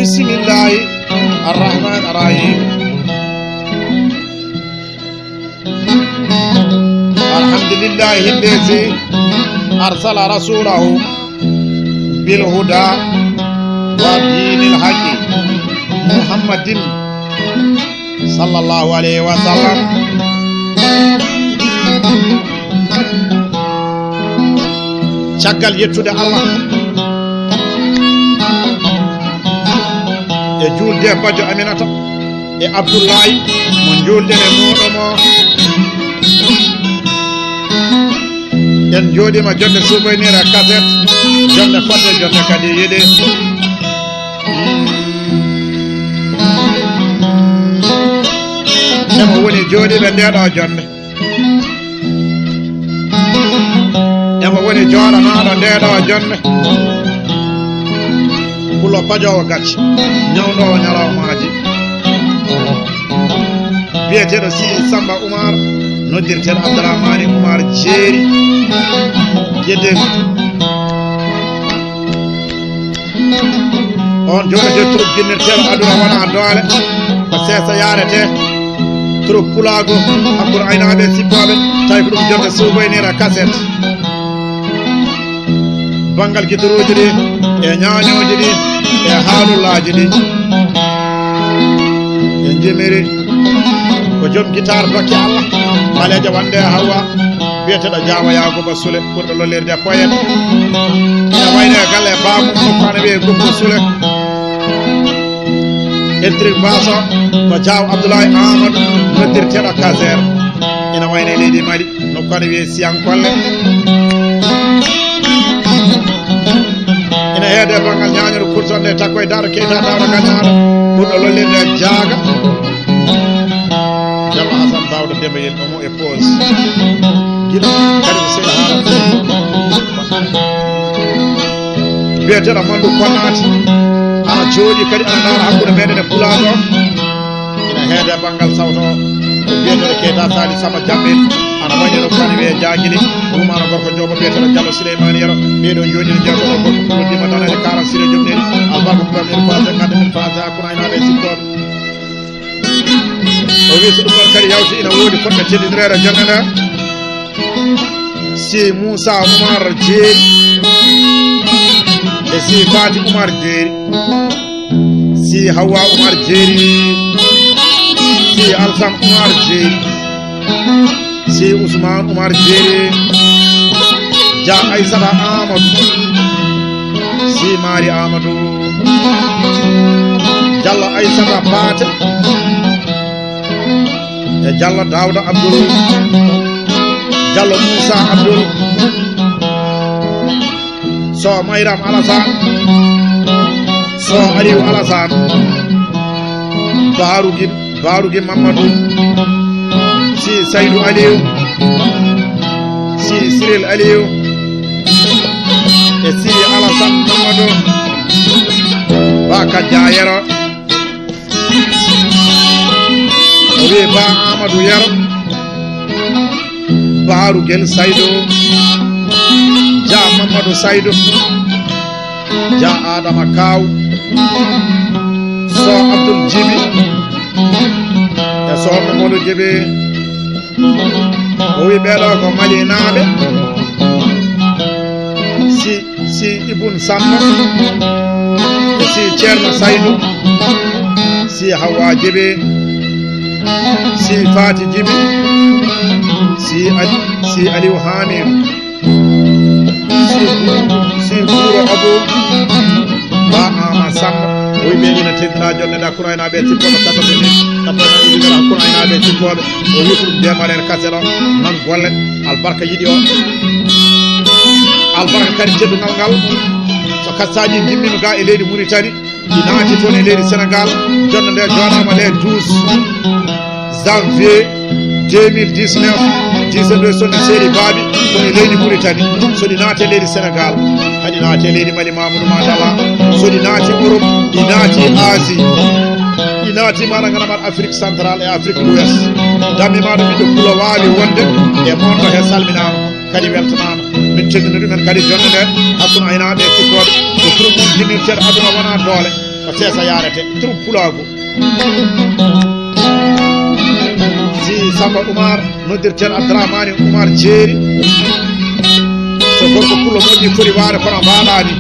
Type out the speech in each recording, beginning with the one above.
bismillahi arrahmani arrahim. Alhamdulillahi allazi arsala rasulahu bil huda wa dinil haqqi Muhammadin sallallahu alaihi wa sallam. Caggal yettude Allah e julde Bajo Aminata e Abdullahi mo julde ne moɗo mo en jooɗima jonde souvenir a cassette jonde fodde jonde kadi yiɗe emo woni jooɗiɓe ndeɗo jonde emo woni jooɗanaɗo ndeɗo jonde pulo pajowo gacce ñawdowo ñalawmaji biyeteɗo si Samba Oumar noddirteɗo Abdourahmani Oumar jeeri Guédel on joni de troupe guinnirteɗo aduna wona doole ko seesa yarete troupe pulago hakkude aynaɓe sippoɓe tawi ko ɗum jonde souvenir a cassette bangal guidaruji ɗi e ñañoji ɗi e haalullaji ɗi e jimiri ko joom guitare dokke Allah ɓalejo wande Hawa biyeteɗo Diawa Yakuba Soule ɓurɗo lollirde poyet ene wayne galle bamum nokkane wiye Gumbo Soule eltiri baso ko Diaw Abdoulaye Amadou noddirteɗo Kaser ene wayne leydi Mali nokkane wiye Siyankolle ene heede bangal ñañude kurtonde takko e Daaro Keita Daaro Gañaɗo ɓurɗo lollirde Diaga Jama Hasan Bawdo Dembayel omo e pause giɗo kadi ko seeɗa haala biyeteɗo Mandou Konnaati ana jooɗi kadi ana daara hakkude meɗen e Pulago ina heede bangal sawto ko biyeteɗo Keita Sali Samba Jammel ana wañino kani wiye Diaguili Oumar gorko Jobo biyeteɗo Diallo Souleymane Yero ɓeɗo joɗino jeegoɗo gorko pulo dima danede 40 siré jomneni albarko premier français 40 000 français hakkude aynaɓe siptoɓe o wi so ɗum ɗon kadi yawti ina woodi fotɓe teddinirede jonde nde si Moussa Oumar jeeri e si Fati Oumar jeeri si Hawa Oumar jeeri si Alsam Oumar jeeri si Ousmane Oumar jeeri Dia Aissata Amadou si Mari Amadou Diallo Aissata Pate e Diallo Daouda Abdoul Diallo Moussa Abdoul so Mayram Alassane so Aliou Alassane Barougui Mamadou si Saydou Aliou si Cyril Aliou e si Alassane Mamadou Baka Diayero o wi Ba Amadou Yero Barougel Saydou Dia Mamadou Saydou Dia Adama Kaw so Abdoul Djibi e so Mamadou Djibi o wi ɓeɗo ko Mali naaɓe si Iboun Samba e si Ceerno Saydou si Hawa Djibi si Fati Djibi si Aliou Hamidou si Bouro Abou Ba Ama Samba o wi ɓe ina teddina jonde nde hakkude aynaɓe tippoɓe 80 hakkude aynaɓe tippoɓe o wi ko ɗum ndemalen kaset o nan golle albarka yiɗi o albarka kadi teddugal ngal so kasaji gimmima ga e leydi Mauritanie ɗi naati toon e leydi Sénégal jonde nde joɗama le 12 janvier 2019 19 sonde séri baabi kono leydi Mauritanie so ɗi naati e leydi Sénégal haɗi naati e leydi Mali Mamadou Madala so ɗi naati Europe ɗi naati Asie ɗi naati maɗa ganamat Afrique centrale et Afrique de l'Ouest dammi maɗo ɓiɗɗo pulo wawi wonde e monɗo he salminama kadi weltanama min teddino ɗumen kadi jonde nde hakkude aynaɓe e cikkoɓe ko pour mum jinnirteɗo aduna wona doole ko seesa yarete troupe pulago si Samba Oumar noddirten Abdourahmane Oumar jeeri so gorko pullo moƴƴi foti waade kono mbaɗani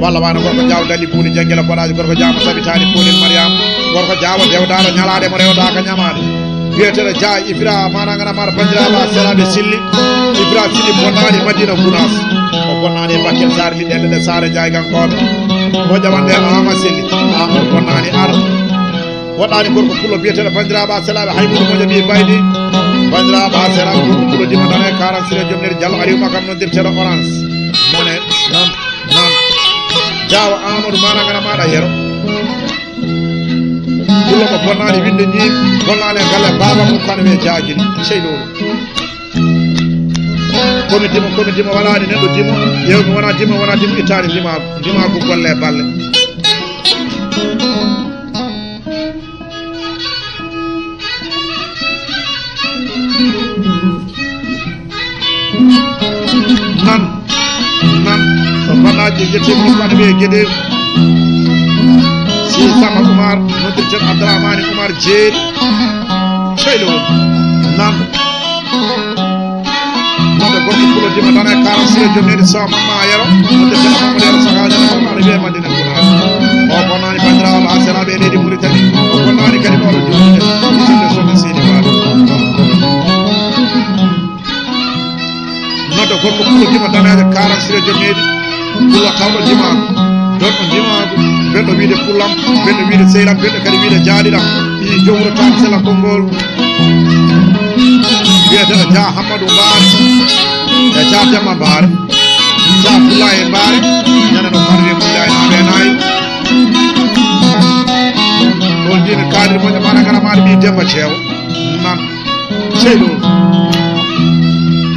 walla wana gorko jaw dalli buuni janguela boɗaji gorko jama tabitani polel mariama gorko jawa dewɗaɗo ñalaɗe mo rewɗa ka ñamade wiyeteɗo dia ibra managana mara bandiraɓe selaɓe silli ibra silli bonnani madina gounas o bonnani e bakkel sare liɗɗelle ɗe sare jaygankoɓe o ƴamanɗe ama selli amadou bonnani ara woɗɗani gorko pullo biyeteɗo bandiraɓe selaɓe haymuɗo moƴo mbi baydi bandiraɓe selaɓe gorko pullo dimadane 46 jomnede diallo aliuma kam noddirteɗo orange mone nan jawa amadou managana maɗa yero pullo ko bonnani winde ñiim bonnani e galle baba mum kano wiye jaguini ceylolu komi dimo waɗani neɗɗo dimo yewmi wona dimo ittani ndimagu golle balle nan so bannaji jettimi kano wiye gueɗe si Samba Oumar noddirten Abdourahmane Oumar jeeri ceylowol nan nonde gorko pulo dima dana 46 jomnede so mamma yero noddirten Mamadou Yero sakañana mammaɗo wiye madina gounas o bonnani bandiraɓe ha seraɓe e leydi Mauritanie o bonnani kadi oɗo jomnede isinde sonde seydi waɗe nodde gorko pulo dima daneje 46 jomnede pulo tawɗo dimago donɗo dimago benɗo wiide pullam benɗo wiide seyram benɗo kadi wiide jaaɗiɗam i jowro tan sela konngol wiyeteɗo dia Hammadou Mbaare e dia Demba Mbaare dia Poulaye Mbaare ñaneno kano wiye Moulaye naɓe naayi ɗon jimi kadir moƴo managana maɗe mbi Demba Ceewo nan ceylol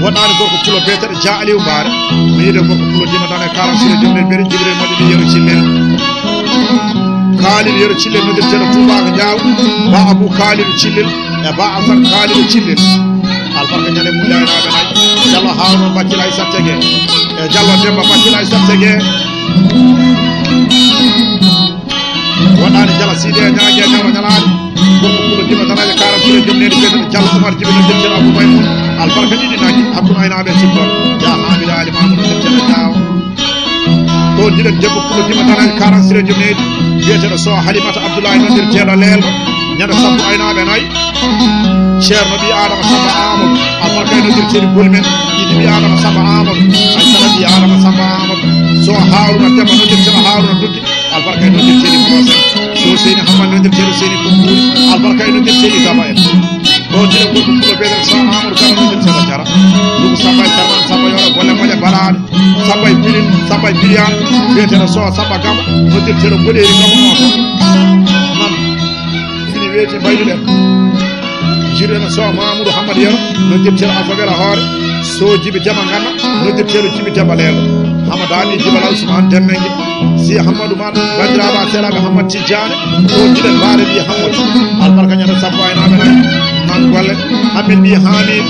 woɗɗani gorko pulo beteɗo dia Aliou Mbaare mi yiide gorko pulo dima dane 46 jomnede mbeɗe jibril moƴƴo ɗi yero cillel Khalil yero cillel noddirteɗo Toubako Diaw ba Abou Khalil cillel e ba Assane Khalil cillel albarka ñande Moulaye naɓe nayi Diallo Harouna Baccil Aissata Gué e Diallo Demba Baccil Aissata Gué woɗɗani Diallo Sidi e ñague e ñawro ñalade gorko pulo dima danaje 46 jomnede beteɗo Diallo Oumar Djibi noddirteɗo Abou Maymoun albarka ɗiɗi nagui hakkude aynaɓe sippol ja Hamidou Ali Mamadou noddirteɗo Diaw ɗon jiɗen debbo pulo dima danaje 46 jomnede wiyeteɗo so Halimata Abdoulaye noddirteɗo lelɗo ñande sappo aynaɓe nayyi ceerno ɓi adama Samba Amadou albarka e noddirteɗi bolmen yiɗi ɓi adama Samba Amadou aysata ɓi adama Samba Amadou so Harouna Demba noddirteɗo Harouna Dugge albarka e noddirteɗi Kosen so Seyni Hamad noddirteɗo Seyni Koumbouri albarka e noddirteɗi Daba en ɗon jiɗen gorko pulo beɗen so Amadou Kara noddirteɗo Jara ɗum Samba e Carman Samba yoɗo golle moƴe mbaɗaɗe Samba e Bilin Samba e Bilian wiyeteɗo so Samba Gama noddirteɗo Boɗeri Gama oto nan fini weeti mbayluɗen jiɗen so Mamoudou Hamad Yero noddirteɗo Alphabera hoore so Djibi Demba Ganna noddirteɗo Djibi Demba Leelo Hamadou Ali Djibala Ousmane Demmengue si Hammadou man bandiraɓe selaɓe Hamad Tidiane o jiɗen mbaɗe mbi Hammadou albarka ñande sappo aynaɓe nayi nan golle Hamid mbi Hamid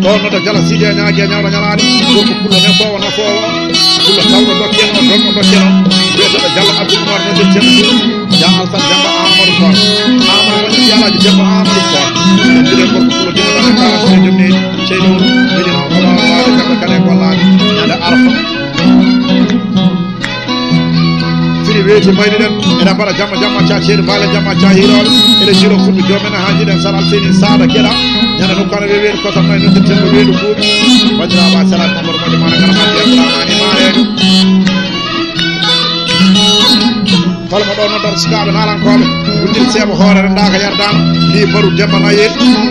ɗon noto Diallo Sidi e ñague e ñawɗo ñalade gorko pullo nafowo pullo tawɗo dokken o donɗo dokken o wiyeteɗo Diallo Abdou Oumar noddirteɗo dia Alassane Demba Amadou Kon Amadou waɗi yalaji Demba Amadou Kon en jiɗe gorko pullo dima dane 46 jomnede ceynowol ɓeɗino wade kamɓe kane gollade ñande arfa fini weeti mbayliɗen eɗen mbaɗa jamma ca ceeɗu mbaale jamma ca hiroɓe eɗen jiro fulɓe jomen ha jiɗen saral seni saada keɗa ñande ɗum kano weeli kosam nayi noddirten ɗo weelu kuuɓe wajiraɓa salat Mamadou moƴo managana ma ndiyamɗamani mareɗo holmo ɗo noddata sukaɓe nalankoɓe gurdiri seeɓa hoore rendaka yardama li baru Demba Naye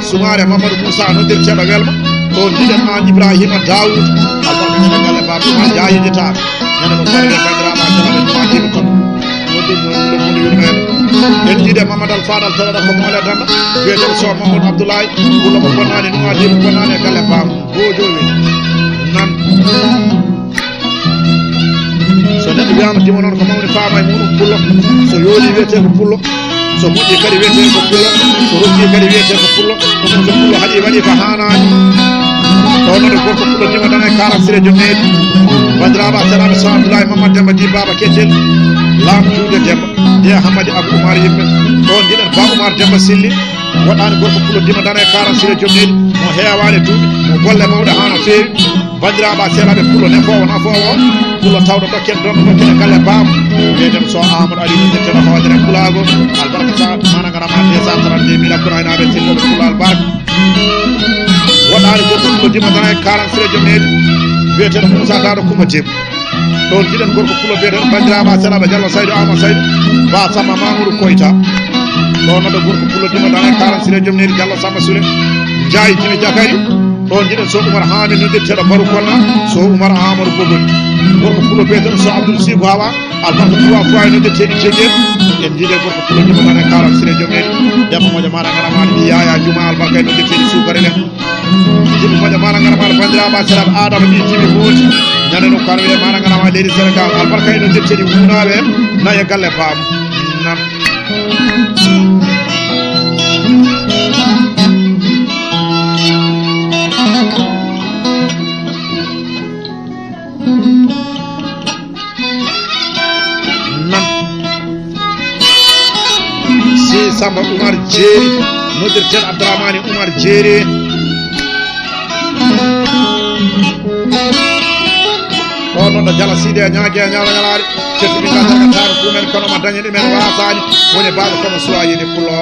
Soumare Mamadou Moussa noddirteɗo welma ɗon jiɗen an Ibrahima Daoud albarka ñande galle babou ma jayijitaɓe ñande ɗum kano ɓe bandiraɓa selaɓe jumadima kon noddirɗoɗo yurmede en jiiɗe Mamadou Al Fadal toɗoɗa ko moole danda wiyeteɗo so Mamadou Abdoulaye ɓulla mo bonnani numadima bonnani e galle bam bojowi nan so neɗɗo wiyama dimo noon ko mawni faama e muɗum pullo so yooli wiyete ko pullo so moƴƴi kadi wiyete ko pullo so rokki kadi wiyete ko pullo ɗum so pullo haaɗi waɗi ko hanani ɗo noon gorko pullo dima dana 46 jomnede bandiraɓe selaɓe so Abdoulaye Mamadou Demba Di Baba Ketel laamu juuɗe Demba de Hamadi Abou Oumar yimɓe ɗon jiɗen Ba Oumar Demba Silli waɗani gorko pulo dima dana e 40 sile jomnedi mo heewani duuɓi mo golle mawɗe ha no feewi bandiraɓe selaɓe pulo ne fo wona fo o pulo tawɗo ɗokken ɗon ɗokken e galle bam mbiɗen so Amadou Ali ɗetteno hoodere pulago albarka sa managarama 232 mille akkono aynaɓe tilmoɓe pulo albarka waɗani gorko pulo dima dana e 40 sile jomnedi biyeteɗo Moussa Daɗo Coumba Debbo ɗon jiɗen gorko pulo biyeteɗo bandiraɓe selaɓe Diallo Saydou Amadou Saydou Ba Samba Mamoudou Koyta ɗon noɗo gorko pulo dima dana e 40 sile jomnedi Diallo Samba Soule Ndiaye Jimi Jakari ɗon jiɗen so Oumar Hami noddirteɗo Barou Kolla so Oumar Amadou Bogoni gorko pulo biyeteɗo so Abdoul Sibo Hawa albarka trois fois e noddirteɗi jeeguen en jiiɗe gorko pulo dima dana e 40 sile jomnedi debbo moƴo maɗa garamaɗo ɗi Yaya Juma albarka e noddirteɗi sukare len jiɗi moƴo maɗa garamaɗo bandiraɓe selaɓe Adama ɗi Jimi Booti ñande no kano wiye maɗa garama leydi Sénégal albarka e noddirteɗi wuunaɓe naye galle Bam nan Samba Oumar Jeeri noddirteɗo Abdourahmane Oumar Jeeri o noon ɗo Jala Sidi e ñaagui e ñawla ñalaɗe cettuɗi gadargatare kumen kono ma dañi ɗumen wasani woni baɗo kono suwayini pullo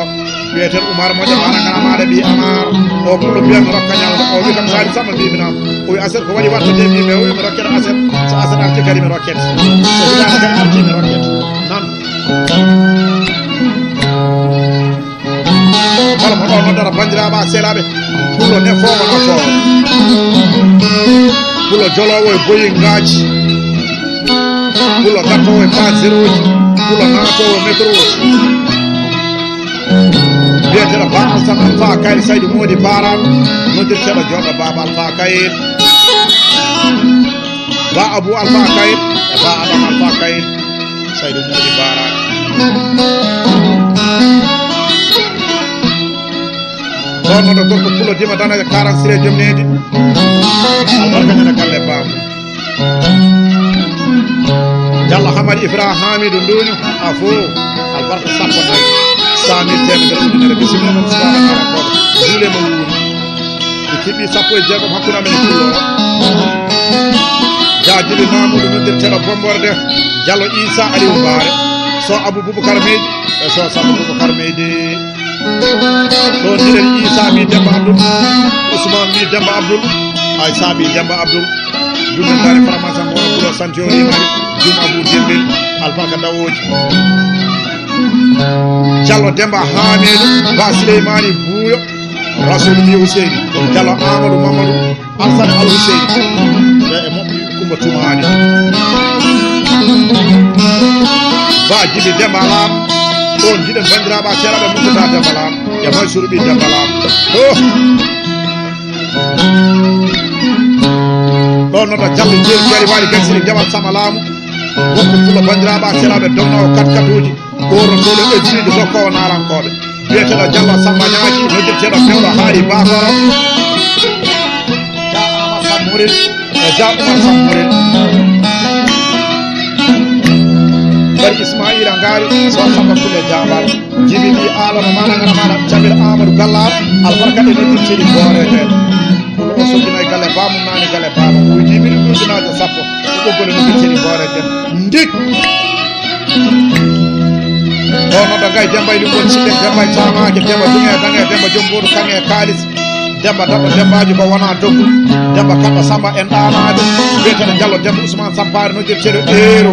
biyeteɗo Oumar moƴo managanamaɗe ɓi Amar o pullo mbiyanmi rokka ñalde o wi kam sali Samba mbimina o wi aset ko waɗi wattade mbimi o wi mi rokkete aset so aset arti kadi mi rokkete so hitande kadi arti mi rokkete nan kala mo ɗo noddata bandiraɓe selaɓe pullo ne fo wona fo pullo jolowo e boyi ngaji pullo gartowo e pas zéro ji pullo natowo métro ji biyeteɗo Ba Alsane Alpha Kayre Saydou Mody Baram noddirteɗo joɗɗo Baba Alpha Kayre Ba Abou Alpha Kayre e Ba Adam Alpha Kayre Saydou Mody Baram ɗon noɗo gorko pulo dima dana e 40 sile jomnedi albarka ñande galle Bam Diallo Hamadi Ifra Hamidou Ndouño a fo albarka sappo nayi 100 000 temedere ujunere bisimilla noon subaka karakoɓe juulema wuuri e keeɓi sappo e jeegom hakkude amen e pullo jajili Mamoudou noddirteɗo Bomborde Diallo Issa Aliou Bare so Abou Boubacar Meydi e so Samba Boubacar Meydi ɗon jiɗen Issa mi Demba Abdoul Ousmane mi Demba Abdoul ay saabi Demba Abdoul jumen dari farmasa mono pulo santiori mari jum Abou Dembel albarka dawoji Diallo Demba Hamidou Ba Souleymani Bouyo Rasoul mi Husseini Diallo Amadou Mamadou Alsane Al Husseini e moƴƴi Coumba Toumani Ba Djibi Demba Lam ɗon jiɗen bandiraɓe selaɓe Moussa Demba Lam e Mansour ɓi Demba Lam ɗon noɗo Diallo jeeri jari waɗi gansiri Jawal Sama Laamu gorko pulo bandiraɓe selaɓe donnowo katkatuji ɓorontoɗo ejiriji dokkowo narankoɓe biyeteɗo Diallo Samba ñaaki noddirteɗo pewɗo haari bakoro ja Ama Sammourel e ja Oumar Sammourel bari Ismaila Ngari so Samba Kulle Jabar jibi ɗi alano managana maɗa Jamil Amadou Gallar albarka ɗe noddirteɗi goorete pulo o soddina e galle bamum nani galle bamum o jibiri ujunaje sappo so ɓoggole noddirteɗi goorete ndik o noɗo gay Demba e ɗumɗon siɗe Demba e tamake Demba duŋe daŋe Demba jomboɗo kaŋe e kalis Demba daɗɗo Dembaji ko wona doggu Demba kaɗɗo Samba en ɗanade biyeteɗo Diallo Demba Ousmane Sampare noddirteɗo ɗeero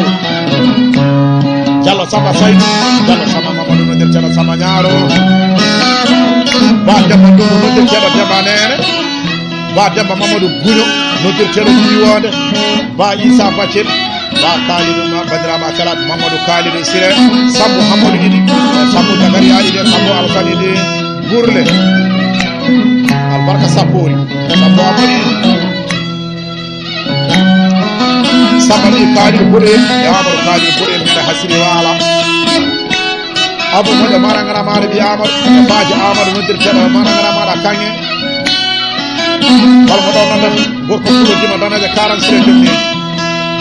Diallo Samba Saydou Diallo Samba Mamadou noddirteɗo Samba Ñaaro Ba Demba Ndungu noddirteɗo Demba Nene Ba Demba Mamadou Guño noddirteɗo Ƴiwonde Ba Issa Bathil Ba Kalidou bandiraɓe selaɓe Mamadou Kalidou Siré Sambo Hamadou Idi Sambo Jagaria Idi Sambo Alkane Idi Bourle albarka Sappori e Sambo Amadi Samba ɗi Kalidou Bourel e Amadou Kalidou Bourel mbiɗa hasiri waala Abou moƴo managana maɗa ɓi Amadou e Badji Amadou noddirteɗo managana maɗa kanŋe kala mo ɗo noddat gorko pulo dima danaje 40 sile jomneji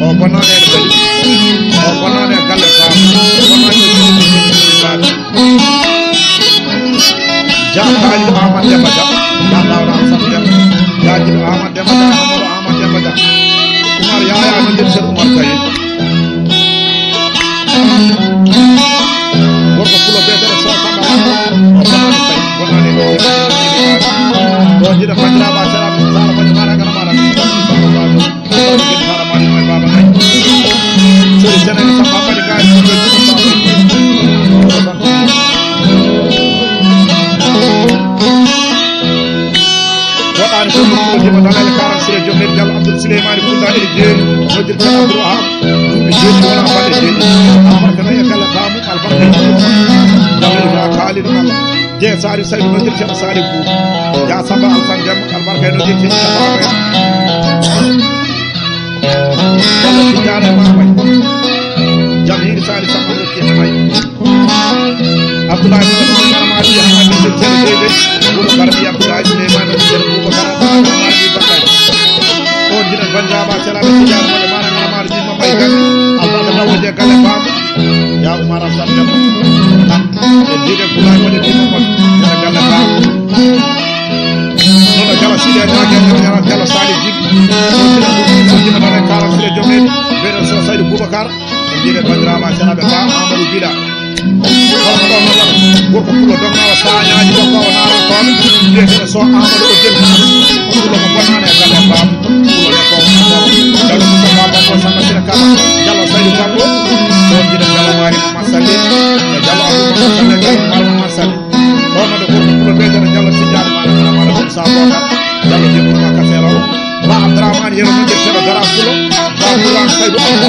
o bonnane en kadi o bonnane galle fam bonnane ja Khalid Ahmad Demba Dia ya lawra Sam Dem ya Jibi Ahmad Demba Dia Amadou Ahmad Demba Dia Umar Yaya no dir Cheikh Umar Taye gorko fulo bedere so tamba o bonnane tay bonnane o jida fajira ba sara sara fajira mara kana mara sori senen sama ba de gaay waɗani ko ko jima dalal karam sire jomne jal Abdul Sulaiman Kunda e jeeri nodir tan Abdul Wahab dum jeeri wona bade jeeri amar kana e kala famu albarka dalal Khalid Allah je sari saydu nodir tan sari bu ya samba alsan jam albarka nodir tan saba wala tijara mamay jamhir sari samba nodir tan may Abdullah ibn Marmadi Ahmad bin Zaid Abu Garbi Abdullah Sulaiman bin Abu Bakar Marmadi Bakar on dina banjaba sala be tijara mo mana Marmadi mamay kan Allah da waje kala fam ya Umar sallam e diga kulay mo de mo da kala fam no kala sile na kala kala sali jig on dina dana kala sile jomne be so Said Abu Bakar e diga banjaba sala be fam Amadou Bila gorko fulo dognawa sañaji ko ko naaro toon ndiyete so Amadou o jel fulo ko bonane e galle bam fulo ne ko dalo ko baba ko sama sira kala jalla Saydou Kanko don jida jalla mari masalli e jalla Abou Bakar salle jalla mari masalli don no gorko fulo be dara jalla tijar mala mala ko sa bota jalla jebo ma ka fero ba Abdourahmane yero mo jelo dara fulo ba Quran Saydou na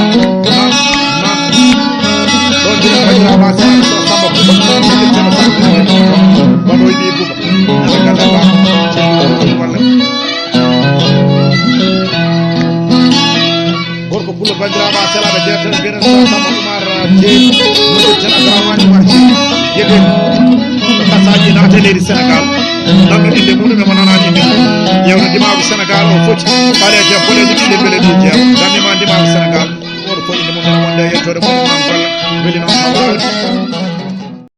don jida fajira ba sa sama ko bano yi bu ba kala ba wala gorko fulo bandira ba sala be jete benen sama Umar je no jana Abdourahmane leydi Sénégal nanno inde muɗum e mo nanani inde mum ƴewno ndimaɓe Sénégal o foti ɓaleje boɗeje ɗiɗi beele ɗi jeewa dandema ndimaɓe Sénégal oɗo fo inde mum ene wonde e yettode muɗum nan golla beeli noon